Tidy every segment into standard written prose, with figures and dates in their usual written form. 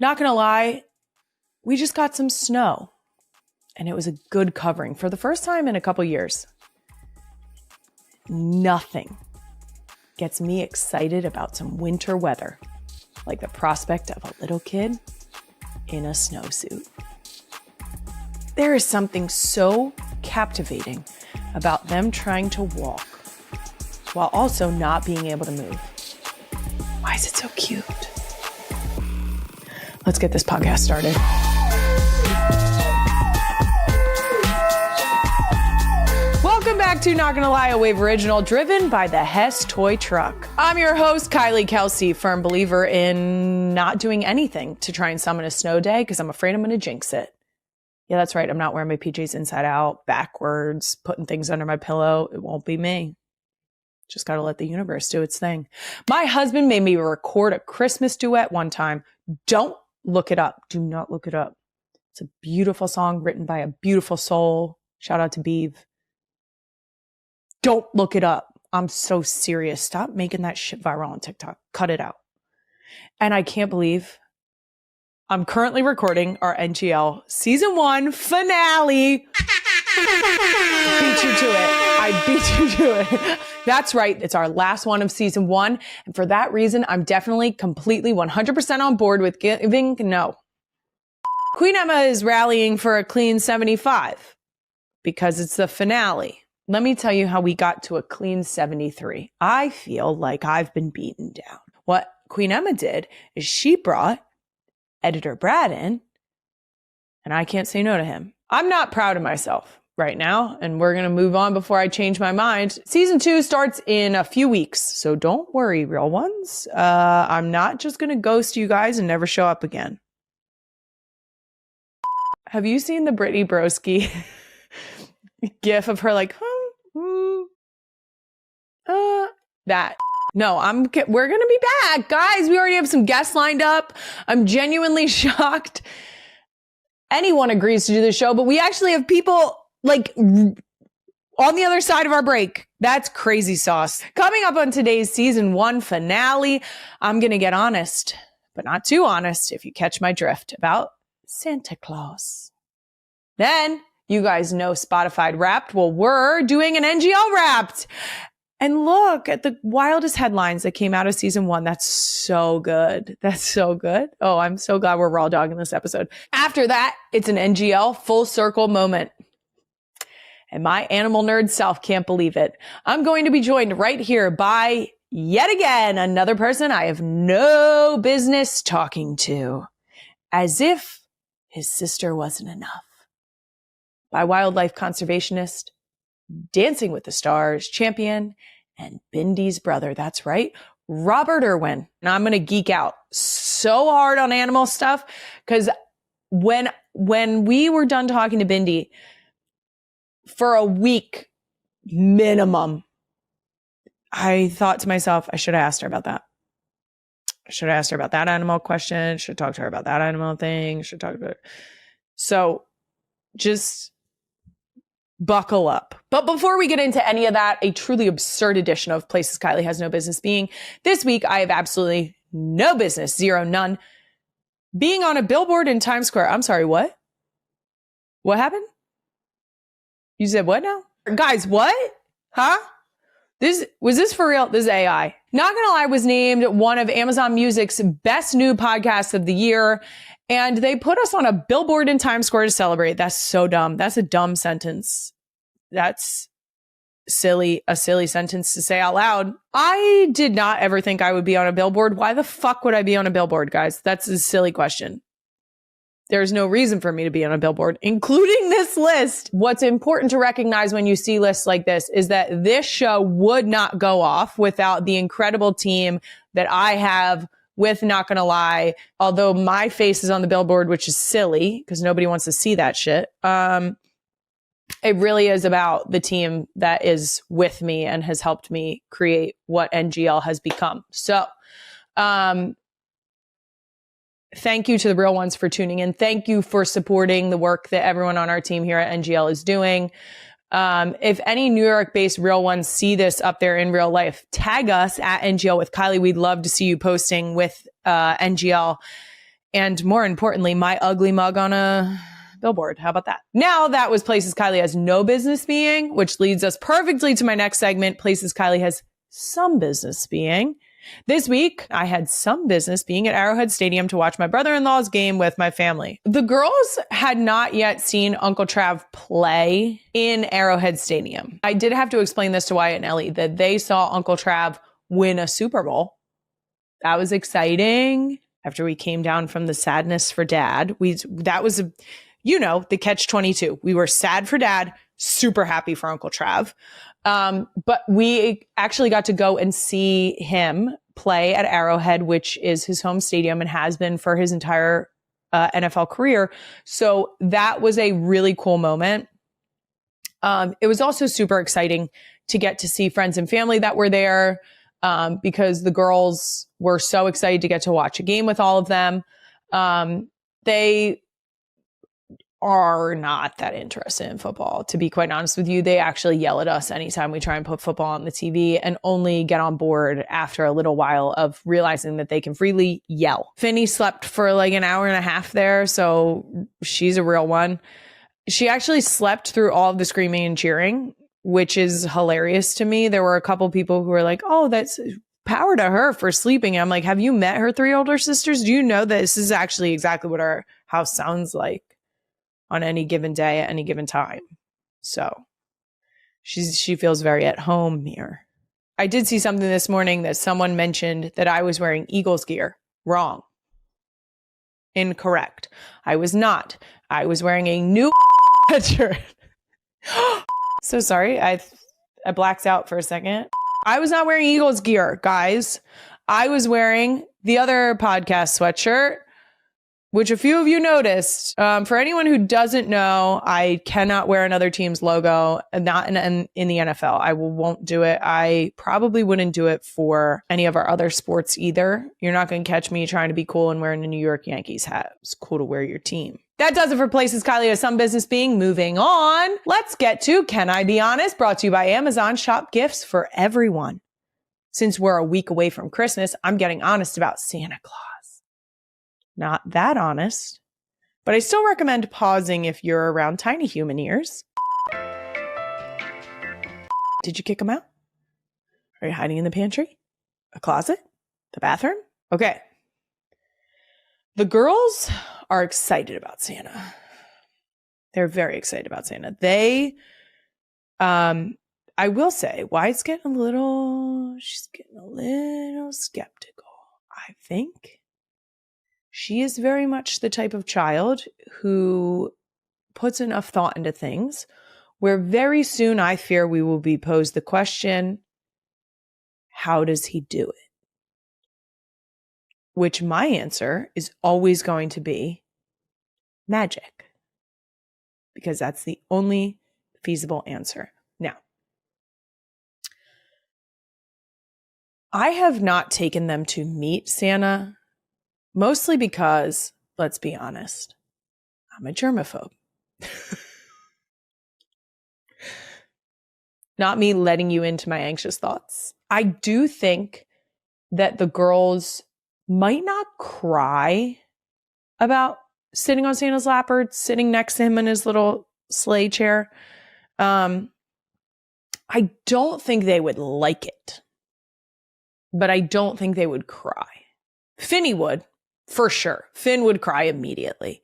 Not gonna lie, we just got some snow and it was a good covering for the first time in a couple years. Nothing gets me excited about some winter weather like the prospect of a little kid in a snowsuit. There is something so captivating about them trying to walk while also not being able to move. Why is it so cute? Let's get this podcast started. Welcome back to Not Gonna Lie, a Wave original driven by the Hess toy truck. I'm your host, Kylie Kelce, firm believer in not doing anything to try and summon a snow day because I'm afraid I'm gonna jinx it. Yeah, that's right. I'm not wearing my PJs inside out, backwards, putting things under my pillow. It won't be me. Just gotta let the universe do its thing. My husband made me record a Christmas duet one time. Don't look it up. Do not look it up. It's a beautiful song written by a beautiful soul. Shout out to Beeve. Don't look it up. I'm so serious. Stop making that shit viral on TikTok. Cut it out. And I can't believe I'm currently recording our NGL season 1 finale. Beat you to it. I beat you to it. That's right. It's our last one of season 1. And for that reason, I'm definitely completely 100% on board with giving no. Queen Emma is rallying for a clean 75 because it's the finale. Let me tell you how we got to a clean 73. I feel like I've been beaten down. What Queen Emma did is she brought editor Brad in, and I can't say no to him. I'm not proud of myself right now, and we're going to move on before I change my mind. Season 2 starts in a few weeks, so don't worry, real ones. I'm not just going to ghost you guys and never show up again. Have you seen the Brittany Broski gif of her like, that? No, we're going to be back. Guys, we already have some guests lined up. I'm genuinely shocked anyone agrees to do the show, but we actually have people like on the other side of our break. That's crazy sauce. Coming up on today's season 1 finale, I'm going to get honest, but not too honest if you catch my drift, about Santa Claus. Then you guys know Spotify Wrapped. Well, we're doing an NGL Wrapped. And look at the wildest headlines that came out of season 1. That's so good. That's so good. Oh, I'm so glad we're raw dogging this episode. After that, it's an NGL full circle moment. And my animal nerd self can't believe it. I'm going to be joined right here by, yet again, another person I have no business talking to. As if his sister wasn't enough. By wildlife conservationist, Dancing with the Stars champion, and Bindy's brother. That's right, Robert Irwin. Now I'm going to geek out so hard on animal stuff because when we were done talking to Bindy for a week minimum, I thought to myself, I should have asked her about that. I should have asked her about that animal question. Should talk to her about that animal thing. Should talk about it. So just buckle up. But before we get into any of that, a truly absurd edition of Places Kylie Has No Business Being. This week, I have absolutely no business, zero, none, being on a billboard in Times Square. I'm sorry, what? What happened? You said what now? Guys, what? Huh? Was this for real? This is AI. Not Gonna Lie was named one of Amazon Music's best new podcasts of the year. And they put us on a billboard in Times Square to celebrate. That's so dumb. That's a dumb sentence. That's a silly sentence to say out loud. I did not ever think I would be on a billboard. Why the fuck would I be on a billboard, guys? That's a silly question. There's no reason for me to be on a billboard, including this list. What's important to recognize when you see lists like this is that this show would not go off without the incredible team that I have with Not Gonna Lie, although my face is on the billboard, which is silly because nobody wants to see that shit. It really is about the team that is with me and has helped me create what NGL has become. So, thank you to the real ones for tuning in. Thank you for supporting the work that everyone on our team here at NGL is doing. If any New York-based real ones see this up there in real life, tag us at NGL with Kylie. We'd love to see you posting with NGL. And more importantly, my ugly mug on a billboard. How about that? Now that was places Kylie has no business being, which leads us perfectly to my next segment, places Kylie has some business being. This week, I had some business being at Arrowhead Stadium to watch my brother-in-law's game with my family. The girls had not yet seen Uncle Trav play in Arrowhead Stadium. I did have to explain this to Wyatt and Ellie, that they saw Uncle Trav win a Super Bowl. That was exciting. After we came down from the sadness for dad, that was, the catch-22. We were sad for dad, super happy for Uncle Trav. But we actually got to go and see him play at Arrowhead, which is his home stadium and has been for his entire NFL career. So that was a really cool moment. It was also super exciting to get to see friends and family that were there, because the girls were so excited to get to watch a game with all of them. They are not that interested in football, to be quite honest with you. They actually yell at us anytime we try and put football on the TV, and only get on board after a little while of realizing that they can freely yell. Finny slept for like an hour and a half there, so she's a real one. She actually slept through all of the screaming and cheering, which is hilarious to me. There were a couple people who were like, oh, that's power to her for sleeping. I'm like, have you met her 3 older sisters? Do you know that this is actually exactly what our house sounds like on any given day at any given time? So she feels very at home here. I did see something this morning that someone mentioned that I was wearing Eagles gear. Wrong. Incorrect. I was not. I was wearing a new sweatshirt. So sorry. I blacked out for a second. I was not wearing Eagles gear, guys. I was wearing the other podcast sweatshirt, which a few of you noticed. For anyone who doesn't know, I cannot wear another team's logo, not in the NFL. I won't do it. I probably wouldn't do it for any of our other sports either. You're not going to catch me trying to be cool and wearing a New York Yankees hat. It's cool to wear your team. That does it for places Kylie has some business being. Moving on, let's get to Can I Be Honest? Brought to you by Amazon. Shop gifts for everyone. Since we're a week away from Christmas, I'm getting honest about Santa Claus. Not that honest, but I still recommend pausing if you're around tiny human ears. Did you kick them out? Are you hiding in the pantry? A closet? The bathroom? Okay. The girls are excited about Santa. They're very excited about Santa. They, I will say, she's getting a little skeptical. I think she is very much the type of child who puts enough thought into things where very soon I fear we will be posed the question, how does he do it? Which my answer is always going to be magic, because that's the only feasible answer. Now, I have not taken them to meet Santa, mostly because, let's be honest, I'm a germaphobe. Not me letting you into my anxious thoughts. I do think that the girls might not cry about sitting on Santa's lap or sitting next to him in his little sleigh chair. I don't think they would like it, but I don't think they would cry. Finny would, for sure. Finn would cry immediately.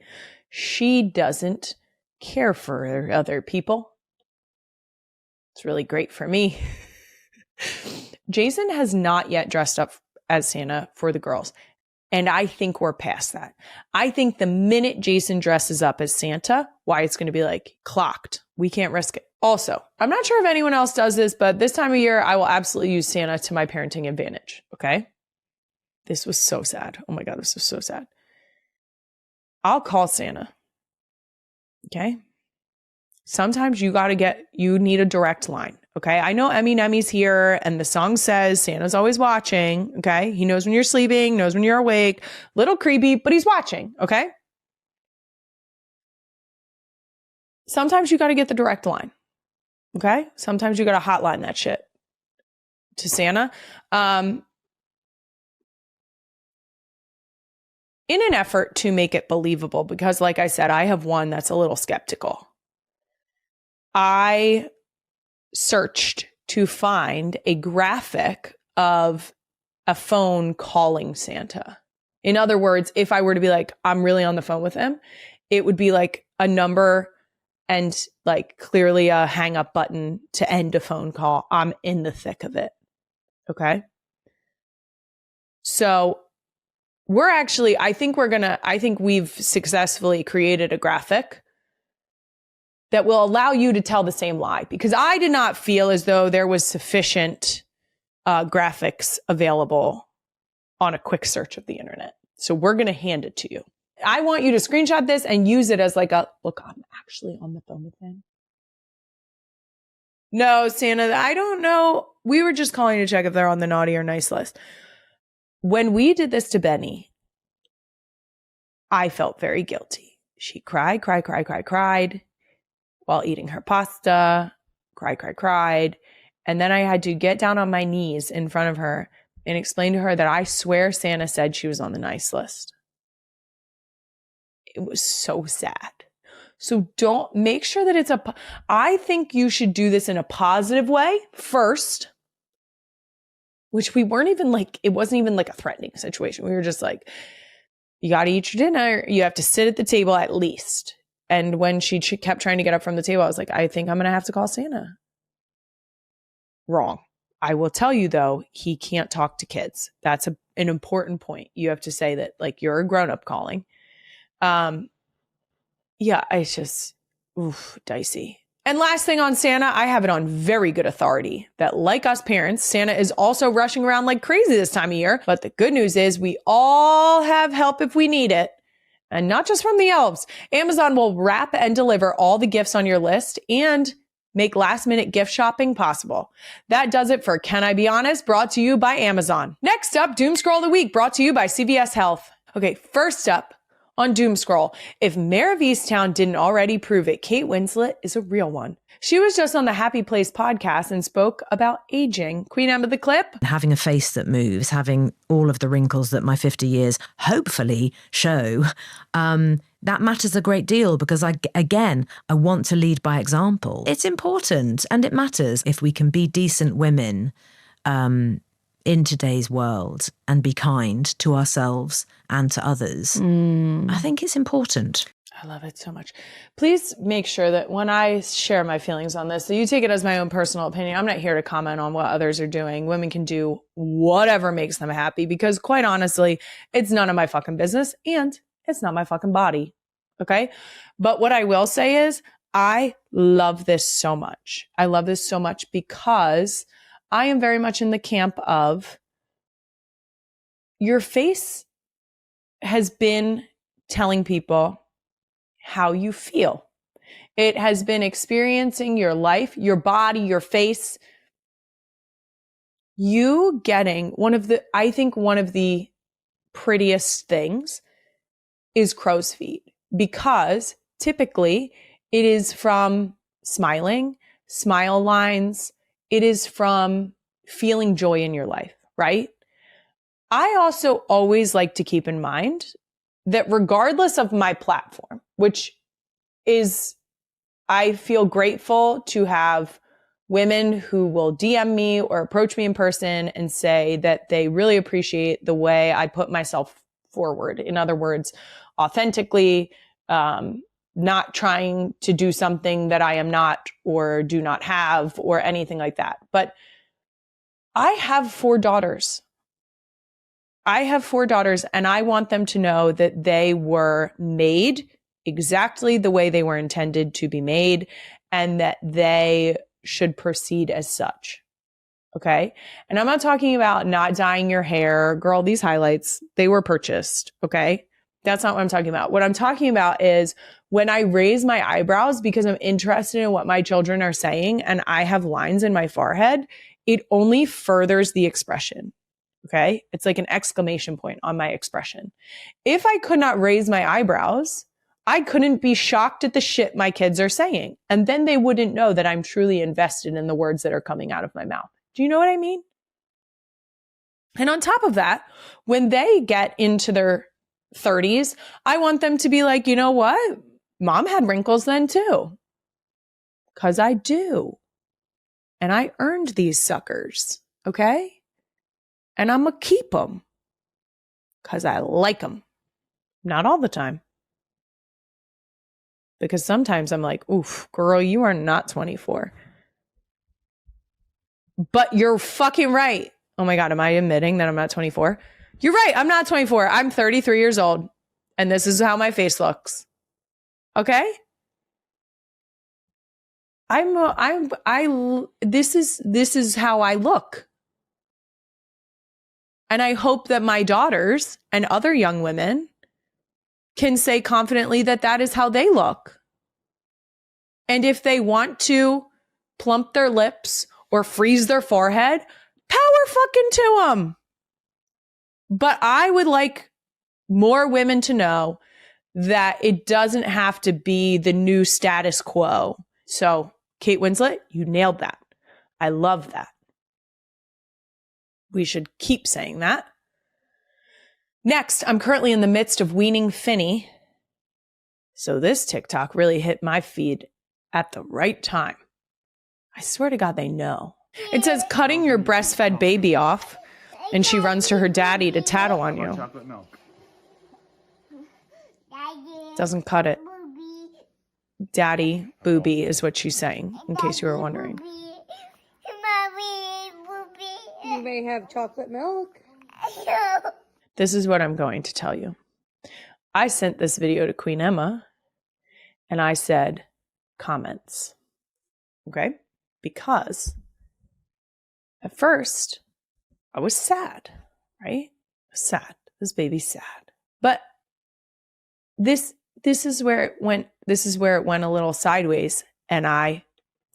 She doesn't care for other people. It's really great for me. Jason has not yet dressed up as Santa for the girls. And I think we're past that. I think the minute Jason dresses up as Santa, Wyatt's going to be like, clocked. We can't risk it. Also, I'm not sure if anyone else does this, but this time of year, I will absolutely use Santa to my parenting advantage. Okay? This was so sad. Oh my God, this was so sad. I'll call Santa. Okay? Sometimes you need a direct line. Okay? I know Emmy's here and the song says Santa's always watching. Okay? He knows when you're sleeping, knows when you're awake. Little creepy, but he's watching. Okay? Sometimes you got to get the direct line. Okay? Sometimes you got to hotline that shit to Santa. in an effort to make it believable, because like I said, I have one that's a little skeptical. I searched to find a graphic of a phone calling Santa. In other words, if I were to be like, I'm really on the phone with him, it would be like a number and like clearly a hang up button to end a phone call. I'm in the thick of it. Okay. So I think we've successfully created a graphic that will allow you to tell the same lie, because I did not feel as though there was sufficient graphics available on a quick search of the internet. So we're going to hand it to you. I want you to screenshot this and use it as like look, I'm actually on the phone with him. No, Santa, I don't know. We were just calling to check if they're on the naughty or nice list. When we did this to Benny, I felt very guilty. She cried while eating her pasta, cried. And then I had to get down on my knees in front of her and explain to her that I swear Santa said she was on the nice list. It was so sad. So don't make sure that I think you should do this in a positive way first, which we weren't even like, it wasn't even like a threatening situation. We were just like, you got to eat your dinner. You have to sit at the table at least. And when she kept trying to get up from the table, I was like, I think I'm going to have to call Santa. Wrong. I will tell you though, he can't talk to kids. That's an important point. You have to say that like you're a grown-up calling. Yeah, it's just, dicey. And last thing on Santa, I have it on very good authority that like us parents, Santa is also rushing around like crazy this time of year. But the good news is we all have help if we need it. And not just from the elves. Amazon will wrap and deliver all the gifts on your list and make last minute gift shopping possible. That does it for Can I Be Honest? Brought to you by Amazon. Next up, Doom Scroll of the Week, brought to you by CVS Health. Okay, first up on Doom Scroll, if Mayor of Easttown didn't already prove it, Kate Winslet is a real one. She was just on the Happy Place podcast and spoke about aging. Queen Emma, the clip. Having a face that moves, having all of the wrinkles that my 50 years hopefully show, that matters a great deal because I want to lead by example. It's important and it matters if we can be decent women in today's world and be kind to ourselves and to others. I think it's important. I love it so much. Please make sure that when I share my feelings on this, that you take it as my own personal opinion. I'm not here to comment on what others are doing. Women can do whatever makes them happy because quite honestly, it's none of my fucking business and it's not my fucking body. Okay. But what I will say is I love this so much. I love this so much because I am very much in the camp of your face has been telling people how you feel. It has been experiencing your life, your body, your face. You getting one of the prettiest things is crow's feet because typically it is from smiling, smile lines. It is from feeling joy in your life, right? I also always like to keep in mind that regardless of my platform, which is, I feel grateful to have women who will DM me or approach me in person and say that they really appreciate the way I put myself forward. In other words, authentically, not trying to do something that I am not or do not have or anything like that. But I have 4 daughters. And I want them to know that they were made exactly the way they were intended to be made and that they should proceed as such. Okay. And I'm not talking about not dyeing your hair. Girl, these highlights, they were purchased. Okay. That's not what I'm talking about. What I'm talking about is when I raise my eyebrows because I'm interested in what my children are saying and I have lines in my forehead, it only furthers the expression. Okay. It's like an exclamation point on my expression. If I could not raise my eyebrows, I couldn't be shocked at the shit my kids are saying. And then they wouldn't know that I'm truly invested in the words that are coming out of my mouth. Do you know what I mean? And on top of that, when they get into their 30s, I want them to be like, you know what? Mom had wrinkles then too. Because I do. And I earned these suckers. Okay? And I'm going to keep them. Because I like them. Not all the time. Because sometimes I'm like, oof, girl, you are not 24. But you're fucking right. Oh my God, am I admitting that I'm not 24? You're right, I'm not 24. I'm 33 years old. And this is how my face looks. Okay? This is how I look. And I hope that my daughters and other young women can say confidently that that is how they look. And if they want to plump their lips or freeze their forehead, power fucking to them. But I would like more women to know that it doesn't have to be the new status quo. So, Kate Winslet, you nailed that. I love that. We should keep saying that. Next, I'm currently in the midst of weaning Finny. So this TikTok really hit my feed at the right time. I swear to God, they know. It says cutting your breastfed baby off, and she runs to her daddy to tattle on you. Chocolate milk. Doesn't cut it. Daddy, booby is what she's saying, in case you were wondering. You may have chocolate milk. This is what I'm going to tell you. I sent this video to Queen Emma, and I said, comments. Okay? Because at first, I was sad, right? I was sad. This baby's sad. But this is where it went. This is where it went a little sideways. And I,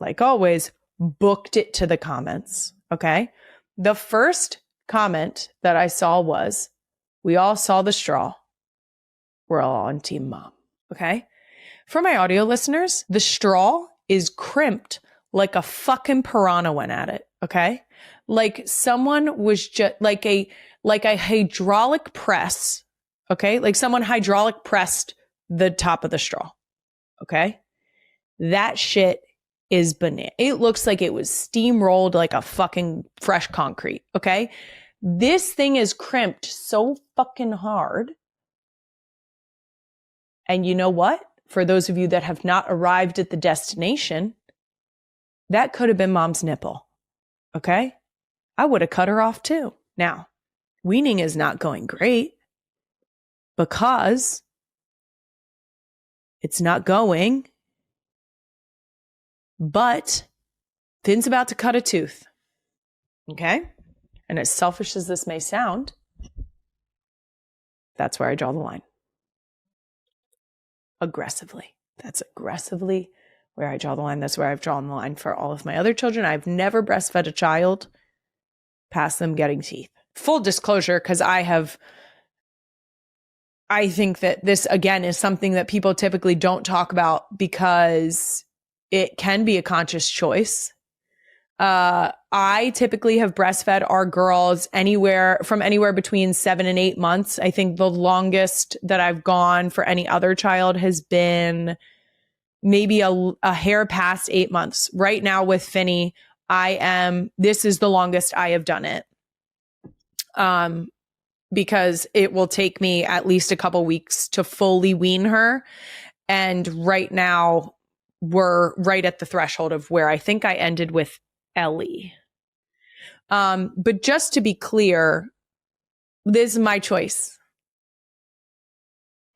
like always, booked it to the comments. Okay? The first comment that I saw was, we all saw the straw. We're all on Team Mom. Okay? For my audio listeners, the straw is crimped like a fucking piranha went at it. Okay? Like someone was just like a hydraulic press. Okay? Like someone hydraulic pressed the top of the straw. Okay? That shit is banana. It looks like it was steamrolled like a fucking fresh concrete. Okay? This thing is crimped so fucking hard. And you know what? For those of you that have not arrived at the destination, that could have been Mom's nipple. Okay? I would have cut her off too. Now, weaning is not going great because it's not going, but Finn's about to cut a tooth. Okay? And as selfish as this may sound, that's where I draw the line. Aggressively. That's aggressively where I draw the line. That's where I've drawn the line for all of my other children. I've never breastfed a child past them getting teeth. Full disclosure, because I think that this, again, is something that people typically don't talk about because it can be a conscious choice. I typically have breastfed our girls anywhere between 7 and 8 months. I think the longest that I've gone for any other child has been maybe a hair past 8 months. Right now with Finny, this is the longest I have done it. Because it will take me at least a couple weeks to fully wean her. And right now we're right at the threshold of where I think I ended with Ellie. But just to be clear, this is my choice.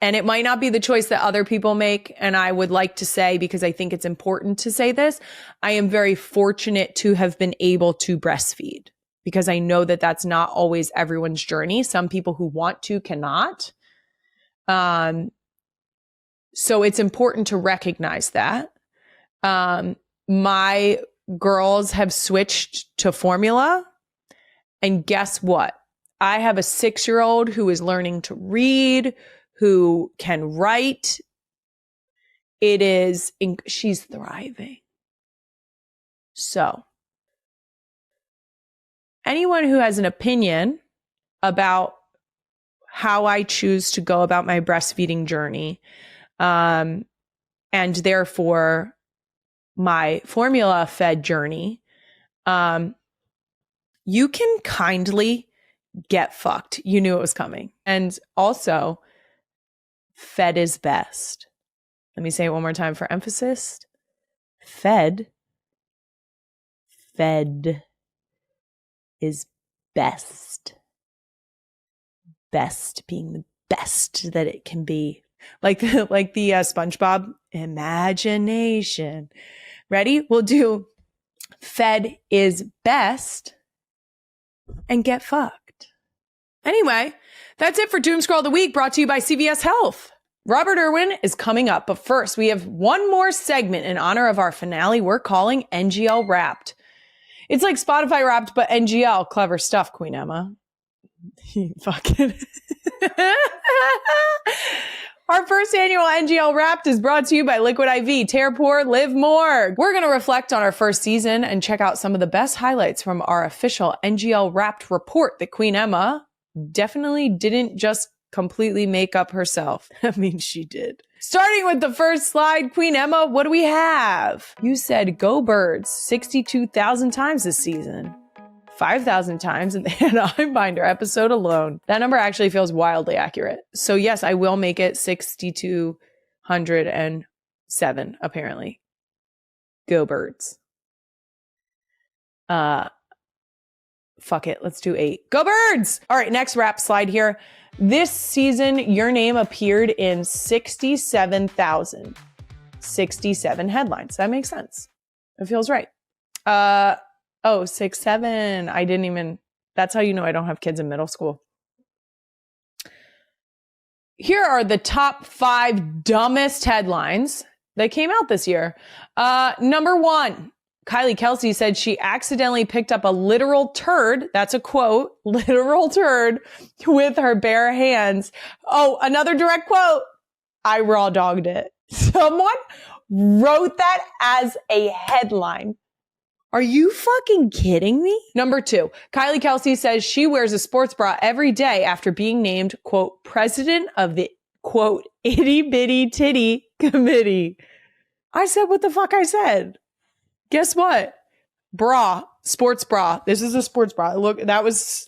And it might not be the choice that other people make. And I would like to say, because I think it's important to say this, I am very fortunate to have been able to breastfeed, because I know that that's not always everyone's journey. Some people who want to cannot. So it's important to recognize that. My girls have switched to formula. And guess what? I have a 6-year-old who is learning to read, who can write. She's thriving. So, anyone who has an opinion about how I choose to go about my breastfeeding journey. And therefore my formula fed journey, you can kindly get fucked. You knew it was coming. And also, fed is best. Let me say it one more time for emphasis. Fed is best. Best being the best that it can be. Like the SpongeBob imagination. Ready? We'll do fed is best and get fucked. Anyway, that's it for Doom Scroll of the Week, brought to you by CVS Health. Robert Irwin is coming up, but first we have one more segment in honor of our finale we're calling NGL Wrapped. It's like Spotify Wrapped, but NGL. Clever stuff, Queen Emma. Fucking. Our first annual NGL Wrapped is brought to you by Liquid IV. Tear Poor, Live More. We're going to reflect on our first season and check out some of the best highlights from our official NGL Wrapped report that Queen Emma definitely didn't just completely make up herself. I mean, she did. Starting with the first slide, Queen Emma, what do we have? You said go birds 62,000 times this season. 5,000 times in the Hannah Einbinder episode alone. That number actually feels wildly accurate. So yes, I will make it 6,207, apparently. Go birds. Fuck it. Let's do 8. Go birds! All right, next wrap slide here. This season, your name appeared in 67 headlines. That makes sense. It feels right. 6, 7. I didn't even, that's how you know I don't have kids in middle school. Here are the top 5 dumbest headlines that came out this year. Number 1, Kylie Kelce said she accidentally picked up a literal turd. That's a quote, literal turd with her bare hands. Oh, another direct quote. I raw dogged it. Someone wrote that as a headline. Are you fucking kidding me? Number 2, Kylie Kelce says she wears a sports bra every day after being named, quote, president of the, quote, itty bitty titty committee. I said what the fuck I said. Guess what? Bra, sports bra. This is a sports bra. Look, that was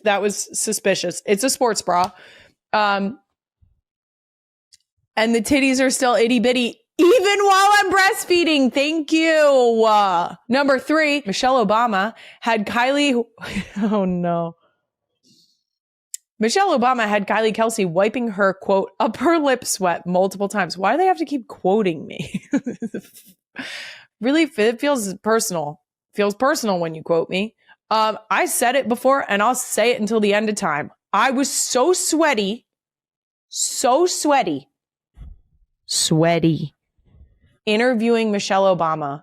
suspicious. It's a sports bra. And the titties are still itty bitty. Even while I'm breastfeeding. Thank you. Number 3, Michelle Obama had Kylie. Oh no. Michelle Obama had Kylie Kelce wiping her, quote, upper lip sweat multiple times. Why do they have to keep quoting me? Really, it feels personal. Feels personal when you quote me. I said it before and I'll say it until the end of time. I was so sweaty. Interviewing Michelle Obama.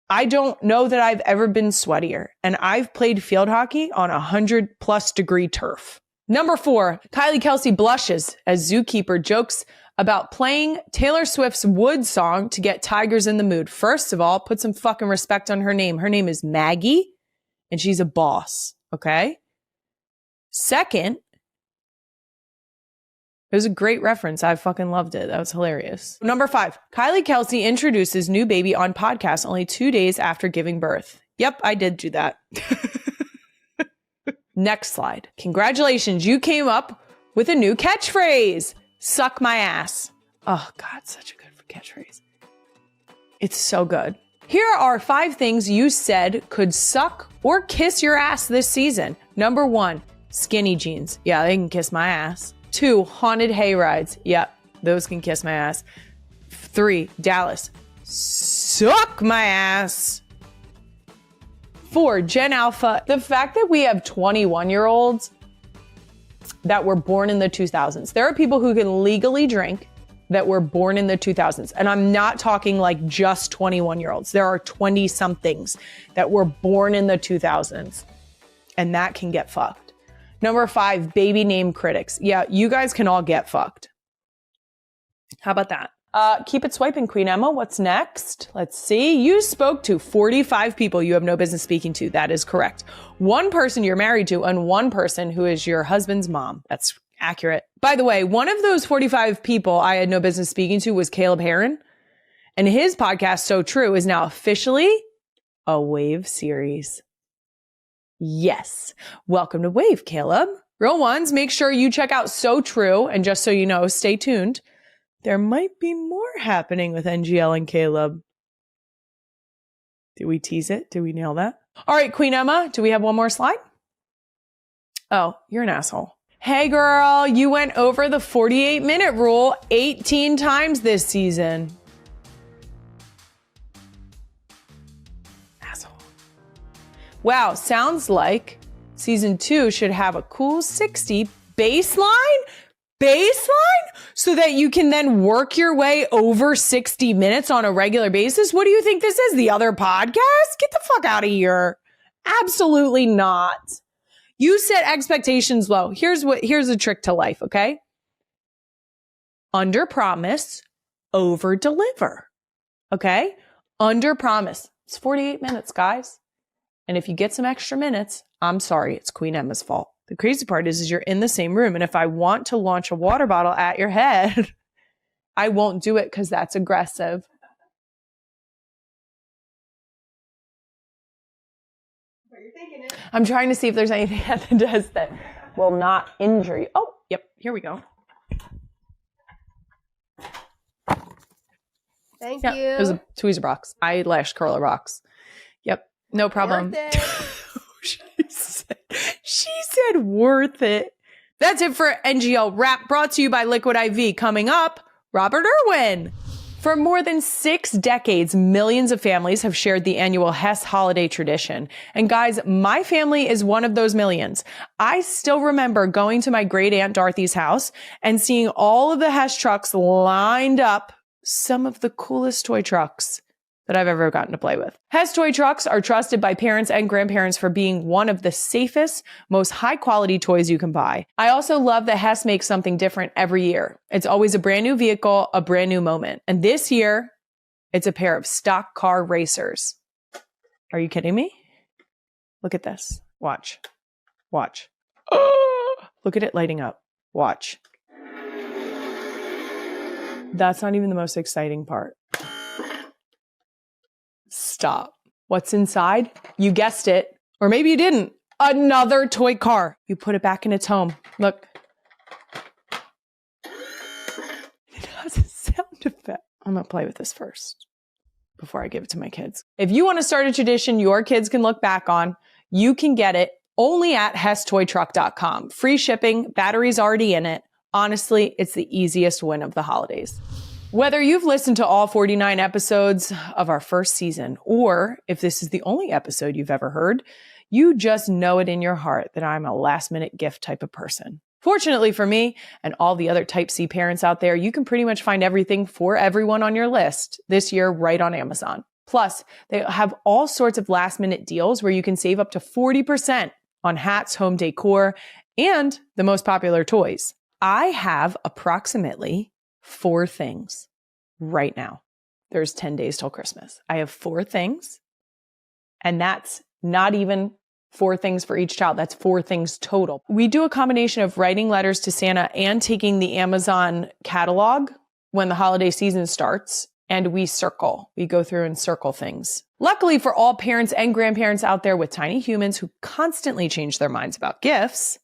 I don't know that I've ever been sweatier, and I've played field hockey on 100+ degree turf. Number 4, Kylie Kelce blushes as Zookeeper jokes about playing Taylor Swift's Wood song to get tigers in the mood. First of all, put some fucking respect on her name. Her name is Maggie, and she's a boss, okay? Second, it was a great reference. I fucking loved it. That was hilarious. Number 5, Kylie Kelce introduces new baby on podcast only 2 days after giving birth. Yep, I did do that. Next slide. Congratulations, you came up with a new catchphrase. Suck my ass. Oh God, such a good catchphrase. It's so good. Here are 5 things you said could suck or kiss your ass this season. Number 1, skinny jeans. Yeah, they can kiss my ass. 2, haunted hay rides. Yep, those can kiss my ass. 3, Dallas. Suck my ass. 4, Gen Alpha. The fact that we have 21-year-olds that were born in the 2000s. There are people who can legally drink that were born in the 2000s. And I'm not talking like just 21-year-olds. There are 20-somethings that were born in the 2000s. And that can get fucked. Number 5, baby name critics. Yeah, you guys can all get fucked. How about that? Keep it swiping, Queen Emma. What's next? Let's see. You spoke to 45 people you have no business speaking to. That is correct. 1 person you're married to and 1 person who is your husband's mom. That's Accurate. By the way, one of those 45 people I had no business speaking to was Caleb Heron. And his podcast, So True, is now officially a Wave series. Yes. Welcome to Wave, Caleb. Real ones, make sure you check out So True. And just so you know, stay tuned. There might be more happening with NGL and Caleb. Did we tease it? Did we nail that? All right, Queen Emma, do we have one more slide? Oh, you're an asshole. Hey girl, you went over the 48-minute rule 18 times this season. Asshole. Wow, sounds like season 2 should have a cool 60 baseline so that you can then work your way over 60 minutes on a regular basis. What do you think this is? The other podcast? Get the fuck out of here. Absolutely not. You set expectations low. Here's a trick to life, okay? Under promise, over deliver. Okay? Under promise. It's 48 minutes, guys. And if you get some extra minutes, I'm sorry, it's Queen Emma's fault. The crazy part is you're in the same room. And if I want to launch a water bottle at your head, I won't do it because that's aggressive. I'm trying to see if there's anything that does that will not injure you. Oh, yep. Here we go. Thank Yeah, you. it was a tweezer box. Eyelash curler box. Yep. No problem. Worth it. She said worth it. That's it for NGL Wrap, brought to you by Liquid IV. Coming up, Robert Irwin. For more than 6 decades, millions of families have shared the annual Hess holiday tradition. And guys, my family is one of those millions. I still remember going to my great aunt Dorothy's house and seeing all of the Hess trucks lined up, some of the coolest toy trucks that I've ever gotten to play with. Hess toy trucks are trusted by parents and grandparents for being one of the safest, most high-quality toys you can buy. I also love that Hess makes something different every year. It's always a brand new vehicle, a brand new moment. And this year, it's a pair of stock car racers. Are you kidding me? Look at this. Watch. Watch. Oh, look at it lighting up. Watch. That's not even the most exciting part. Stop. What's inside? You guessed it. Or maybe you didn't. Another toy car. You put it back in its home. Look. It has a sound effect. I'm going to play with this first before I give it to my kids. If you want to start a tradition your kids can look back on, you can get it only at HessToyTruck.com. Free shipping, batteries already in it. Honestly, it's the easiest win of the holidays. Whether you've listened to all 49 episodes of our first season, or if this is the only episode you've ever heard, you just know it in your heart that I'm a last-minute gift type of person. Fortunately for me and all the other Type C parents out there, you can pretty much find everything for everyone on your list this year right on Amazon. Plus, they have all sorts of last-minute deals where you can save up to 40% on hats, home decor, and the most popular toys. I have approximately 4 things right now. There's 10 days till Christmas. I have 4 things, and that's not even 4 things for each child. That's 4 things total. We do a combination of writing letters to Santa and taking the Amazon catalog when the holiday season starts, and we go through and circle things. Luckily for all parents and grandparents out there with tiny humans who constantly change their minds about gifts,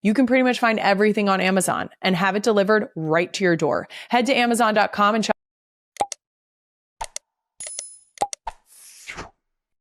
you can pretty much find everything on Amazon and have it delivered right to your door. Head to Amazon.com and shop